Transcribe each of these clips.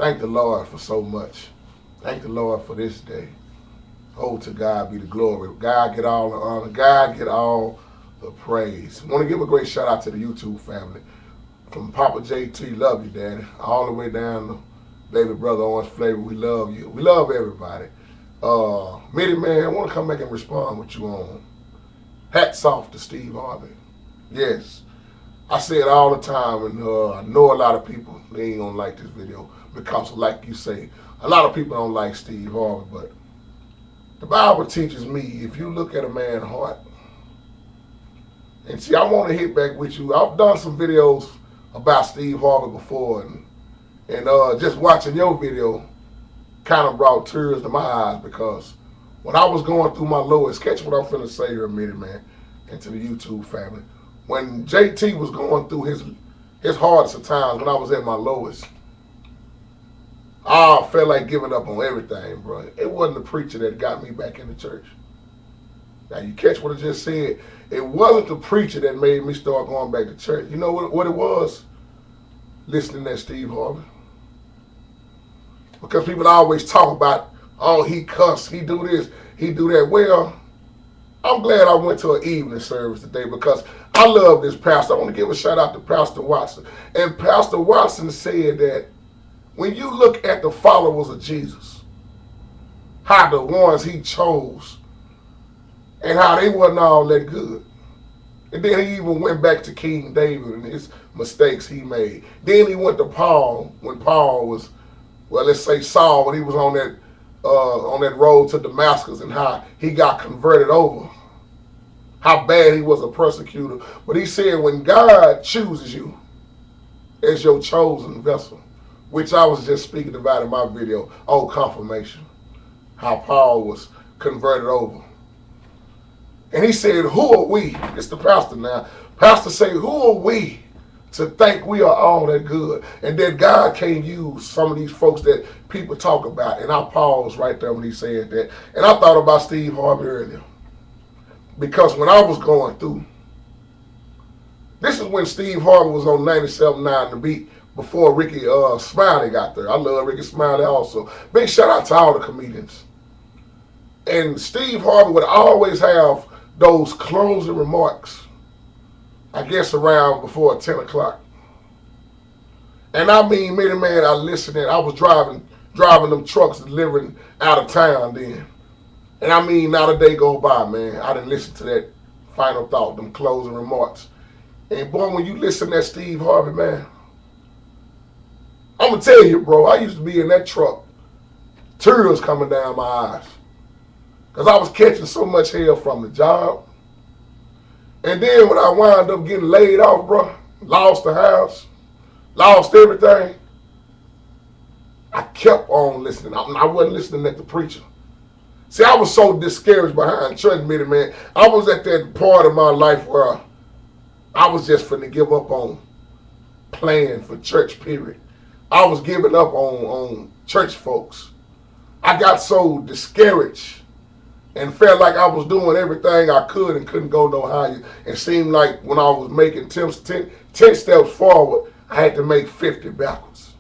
Thank the Lord for so much. Thank the Lord for this day. Oh, to God be the glory. God get all the honor. God get all the praise. I want to give a great shout out to the YouTube family. From Papa JT, love you, Daddy. All the way down to baby brother Orange Flavor, we love you. We love everybody. Mitty Man, I want to come back and respond with you on hats off to Steve Harvey. Yes, I say it all the time, and I know a lot of people, they ain't gonna like this video because, like you say, a lot of people don't like Steve Harvey, but the Bible teaches me if you look at a man's heart, and see, I want to hit back with you. I've done some videos about Steve Harvey before, and just watching your video kind of brought tears to my eyes because when I was going through my lowest, catch what I'm finna say here a minute, man, and to the YouTube family. When JT was going through his hardest of times, when I was at my lowest, I felt like giving up on everything, bro. It wasn't the preacher that got me back in the church. Now, you catch what I just said? It wasn't the preacher that made me start going back to church. You know what it was? Listening to Steve Harvey. Because people always talk about, oh, he cuss, he do this, he do that. Well, I'm glad I went to an evening service today because I love this pastor. I want to give a shout out to Pastor Watson. And Pastor Watson said that when you look at the followers of Jesus, how the ones he chose and how they wasn't all that good. And then he even went back to King David and his mistakes he made. Then he went to Paul when Paul was, well, let's say Saul, when he was on that road to Damascus and how he got converted over. How bad he was a persecutor. But he said when God chooses you as your chosen vessel, which I was just speaking about in my video, confirmation, how Paul was converted over. And he said, who are we? It's the pastor now. Pastor say, who are we to think we are all that good and that God can't use some of these folks that people talk about? And I paused right there when he said that. And I thought about Steve Harvey earlier. Because when I was going through, this is when Steve Harvey was on 97.9 The Beat before Ricky Smiley got there. I love Ricky Smiley also. Big shout out to all the comedians. And Steve Harvey would always have those closing remarks, I guess around before 10 o'clock. And I mean, man, I listened in. I was driving them trucks delivering out of town then. And I mean, not a day go by, man, I didn't listen to that final thought, them closing remarks. And boy, when you listen to that Steve Harvey, man, I'm going to tell you, bro, I used to be in that truck, tears coming down my eyes. Because I was catching so much hell from the job. And then when I wound up getting laid off, bro, lost the house, lost everything, I kept on listening. I wasn't listening at the preacher. See, I was so discouraged behind church meeting, man. I was at that part of my life where I was just finna give up on playing for church, period. I was giving up on church folks. I got so discouraged and felt like I was doing everything I could and couldn't go no higher. It seemed like when I was making 10 steps forward, I had to make 50 backwards.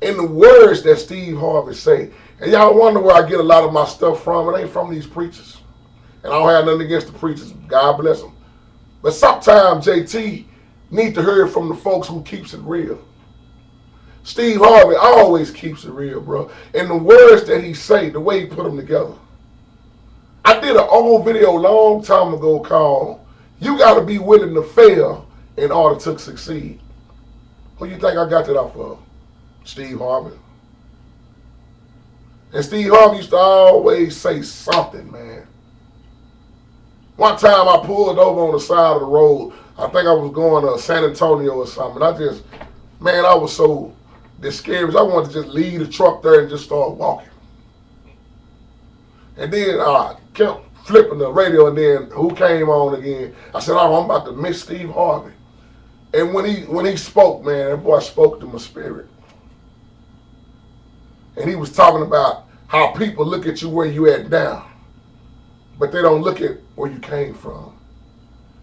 In the words that Steve Harvey say, and y'all wonder where I get a lot of my stuff from, it ain't from these preachers. And I don't have nothing against the preachers, God bless them. But sometimes JT need to hear from the folks who keeps it real. Steve Harvey always keeps it real, bro. And the words that he say, the way he put them together. I did an old video a long time ago called, You Gotta Be Willing to Fail in Order to Succeed. Who you think I got that off of? Steve Harvey. And Steve Harvey used to always say something, man. One time I pulled over on the side of the road. I think I was going to San Antonio or something. I was so discouraged. I wanted to just leave the truck there and just start walking. And then I kept flipping the radio, and then who came on again? I said, oh, I'm about to miss Steve Harvey. And when he spoke, man, that boy spoke to my spirit. And he was talking about how people look at you where you at now, but they don't look at where you came from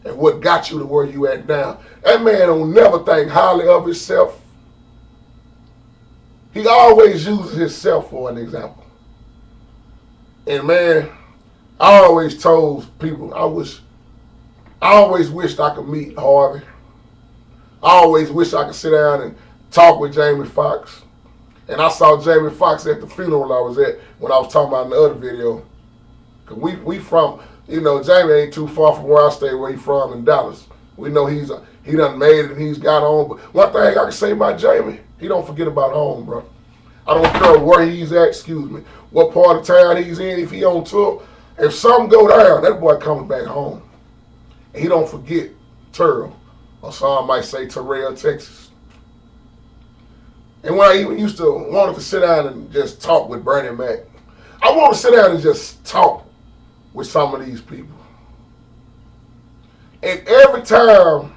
and what got you to where you at now. That man don't never think highly of himself. He always uses himself for an example. And man, I always told people I always wished I could meet Harvey. I always wish I could sit down and talk with Jamie Foxx. And I saw Jamie Foxx at the funeral I was at when I was talking about in the other video. Cause we from, Jamie ain't too far from where I stay, where he from in Dallas. We know he done made it and he's got on. But one thing I can say about Jamie, he don't forget about home, bro. I don't care where he's at, what part of town he's in, if he on tour. If something go down, that boy comes back home. And he don't forget Terrell, or some might say Terrell, Texas. And when I even used to wanted to sit down and just talk with Bernie Mac, I want to sit down and just talk with some of these people. And every time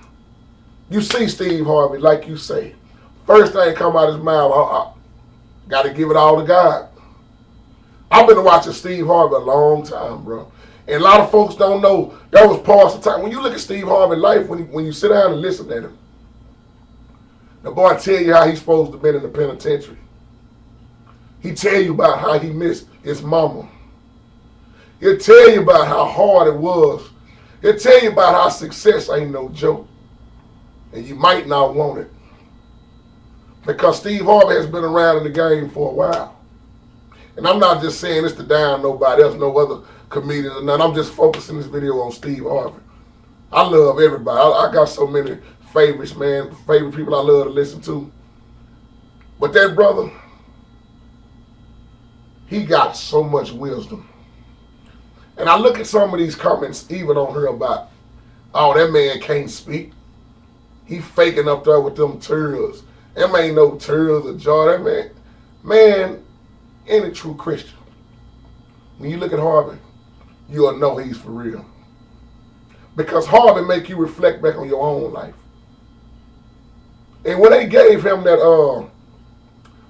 you see Steve Harvey, like you say, first thing come out of his mouth, I got to give it all to God. I've been watching Steve Harvey a long time, bro. And a lot of folks don't know that was parts of time. When you look at Steve Harvey's life, when you sit down and listen to him, the boy tell you how he's supposed to be in the penitentiary. He tell you about how he missed his mama. He'll tell you about how hard it was. He'll tell you about how success ain't no joke. And you might not want it. Because Steve Harvey has been around in the game for a while. And I'm not just saying this to down nobody else, no other comedians or nothing. I'm just focusing this video on Steve Harvey. I love everybody. I got so many favorites, man. Favorite people I love to listen to. But that brother, he got so much wisdom. And I look at some of these comments, even on her, about, oh, that man can't speak. He faking up there with them turtles. Them ain't no turtles or jaw. That man, any true Christian, when you look at Harvey, you'll know he's for real. Because Harvey make you reflect back on your own life. And when they gave him that,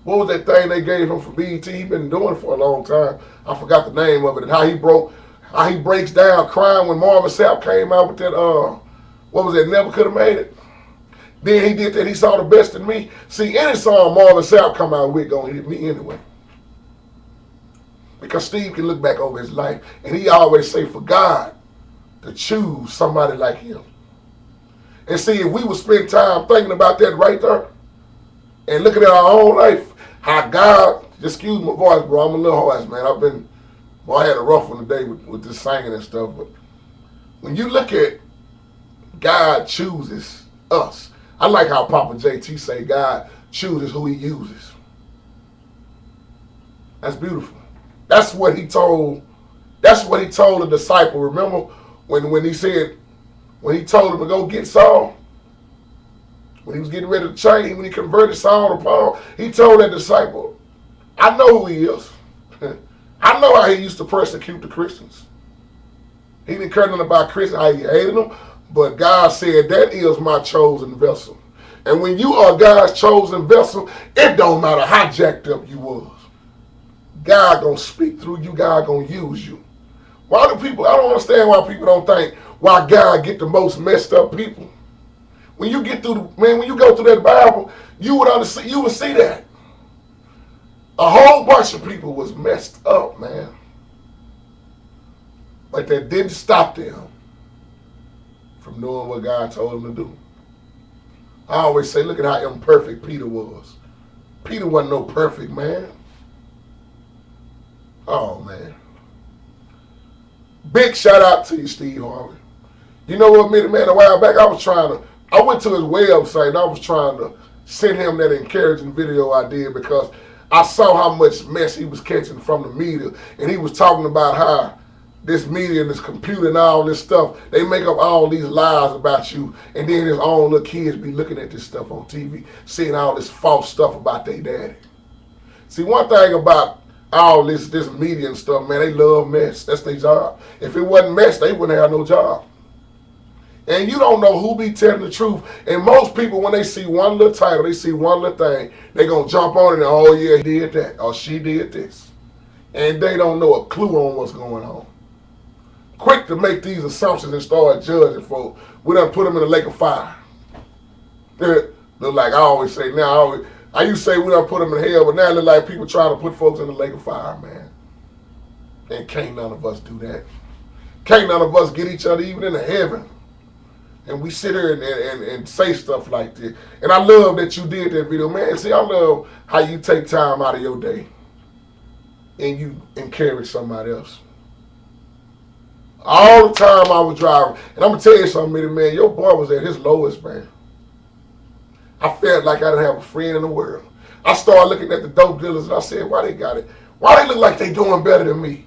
what was that thing they gave him for BET? He been doing it for a long time. I forgot the name of it. And how he breaks down crying when Marvin Sapp came out with that, what was that, Never Could Have Made It. Then he did that, He Saw the Best in Me. See, any song Marvin Sapp come out with gonna hit me anyway. Because Steve can look back over his life, and he always say for God to choose somebody like him. And see, if we would spend time thinking about that right there, and looking at our own life, how God, just excuse my voice, bro, I'm a little hoarse, man. I had a rough one today with this singing and stuff, but when you look at God chooses us, I like how Papa JT say God chooses who he uses. That's beautiful. That's what he told the disciple. Remember when he said, when he told him to go get Saul, when he was getting ready to change, when he converted Saul to Paul, he told that disciple, I know who he is. I know how he used to persecute the Christians. He didn't care nothing about Christians, how he hated them, but God said, that is my chosen vessel. And when you are God's chosen vessel, it don't matter how jacked up you was. God gonna speak through you, God gonna use you. I don't understand why people don't think why God get the most messed up people. When you get through, when you go through that Bible, you would see that. A whole bunch of people was messed up, man. But that didn't stop them from doing what God told them to do. I always say, look at how imperfect Peter was. Peter wasn't no perfect man. Oh, man. Big shout out to you, Steve Harvey. You know what, man, a while back I went to his website and I was trying to send him that encouraging video I did because I saw how much mess he was catching from the media. And he was talking about how this media and this computer and all this stuff, they make up all these lies about you. And then his own little kids be looking at this stuff on TV, seeing all this false stuff about their daddy. See, one thing about all this media and stuff, man, they love mess. That's their job. If it wasn't mess, they wouldn't have no job. And you don't know who be telling the truth. And most people, when they see one little title, they see one little thing, they going to jump on it and, oh yeah, he did that, or she did this. And they don't know a clue on what's going on. Quick to make these assumptions and start judging folks. We done put them in a lake of fire. Look like I always say now, I used to say we don't put them in hell, but now it look like people trying to put folks in the lake of fire, man. And can't none of us do that. Can't none of us get each other even into heaven. And we sit here and say stuff like this. And I love that you did that video, man. See, I love how you take time out of your day and you encourage somebody else. All the time I was driving, and I'm going to tell you something, man, your boy was at his lowest, man. I felt like I didn't have a friend in the world. I started looking at the dope dealers and I said, why they got it? Why they look like they doing better than me?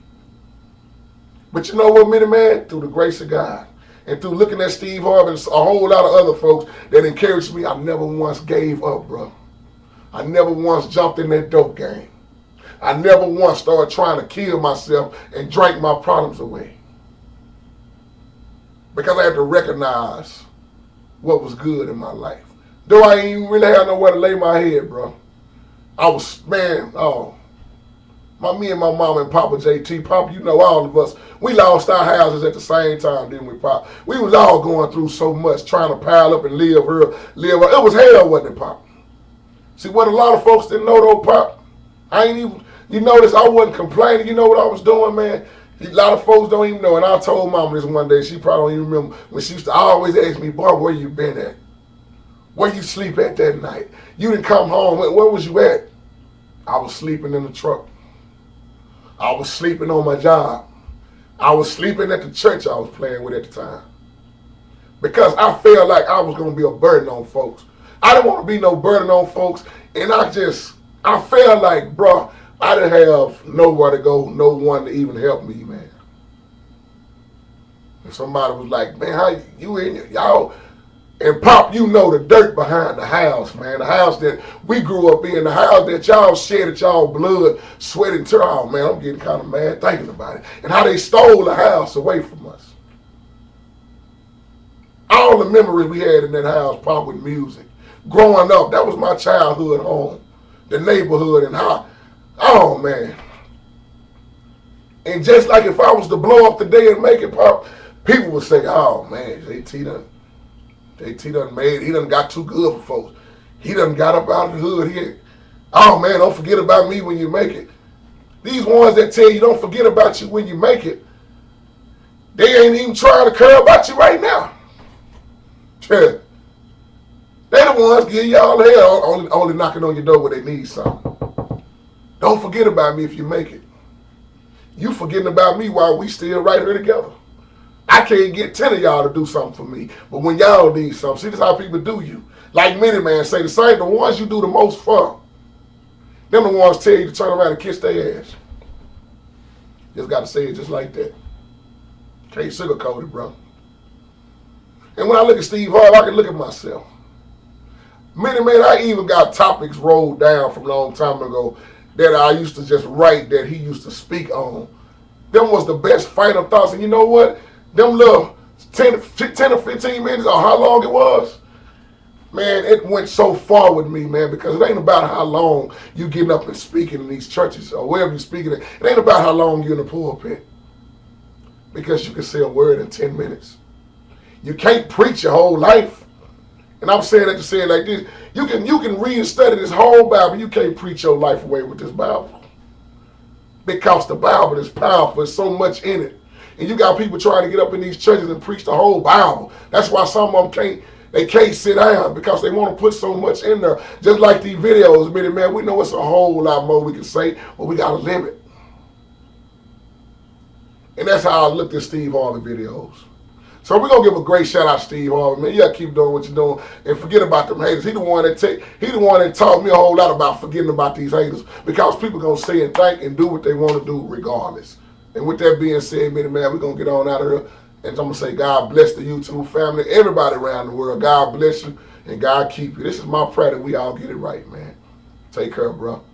But you know what, man? Through the grace of God and through looking at Steve Harvey and a whole lot of other folks that encouraged me, I never once gave up, bro. I never once jumped in that dope game. I never once started trying to kill myself and drink my problems away. Because I had to recognize what was good in my life. Though I ain't even really have nowhere to lay my head, bro. I was, man, me and my mom and Papa JT, Papa, you know all of us, we lost our houses at the same time, didn't we, Pop? We was all going through so much, trying to pile up and live here. It was hell, wasn't it, Pop? See, what a lot of folks didn't know, though, Pop, you notice I wasn't complaining. You know what I was doing, man? A lot of folks don't even know, and I told Mama this one day, she probably don't even remember, when she used to always ask me, boy, where you been at? Where you sleep at that night? You didn't come home. Where was you at? I was sleeping in the truck. I was sleeping on my job. I was sleeping at the church I was playing with at the time. Because I felt like I was going to be a burden on folks. I didn't want to be no burden on folks. And I felt like, bro, I didn't have nowhere to go, no one to even help me, man. And somebody was like, man, how you in y'all? And Pop, you know the dirt behind the house, man. The house that we grew up in, the house that y'all shedded y'all blood, sweat, and tear. Oh, man, I'm getting kind of mad thinking about it. And how they stole the house away from us. All the memories we had in that house, Pop, with music. Growing up, that was my childhood home. The neighborhood and how, oh, man. And just like if I was to blow up today and make it, Pop, people would say, oh, man, JT done made, he done got too good for folks. He done got up out of the hood here. Oh man, don't forget about me when you make it. These ones that tell you don't forget about you when you make it, they ain't even trying to care about you right now. Yeah. They the ones give y'all hell, only knocking on your door when they need something. Don't forget about me if you make it. You forgetting about me while we still right here together. I can't get 10 of y'all to do something for me. But when y'all need something, see, this is how people do you. Like many man say, the same, the ones you do the most for, them the ones tell you to turn around and kiss their ass. Just got to say it just like that. Can't sugarcoat it, bro. And when I look at Steve Harvey, I can look at myself. Many man, I even got topics rolled down from a long time ago that I used to just write that he used to speak on. Them was the best fighter thoughts. And you know what? Them little 10 or 15 minutes or how long it was, man, it went so far with me, man, because it ain't about how long you getting up and speaking in these churches or wherever you're speaking. It ain't about how long you're in the pulpit, because you can say a word in 10 minutes. You can't preach your whole life. And I'm saying that to say it like this. You can read and study this whole Bible. You can't preach your life away with this Bible. Because the Bible is powerful. There's so much in it. And you got people trying to get up in these churches and preach the whole Bible. That's why some of them can't sit down, because they want to put so much in there. Just like these videos, man, we know it's a whole lot more we can say, but we got a limit. And that's how I looked at Steve Harvey videos. So we're going to give a great shout out to Steve Harvey, man. You got to keep doing what you're doing and forget about them haters. He the one that taught me a whole lot about forgetting about these haters, because people going to say and think and do what they want to do regardless. And with that being said, man, we're going to get on out of here. And I'm going to say God bless the YouTube family, everybody around the world. God bless you and God keep you. This is my prayer that we all get it right, man. Take care, bro.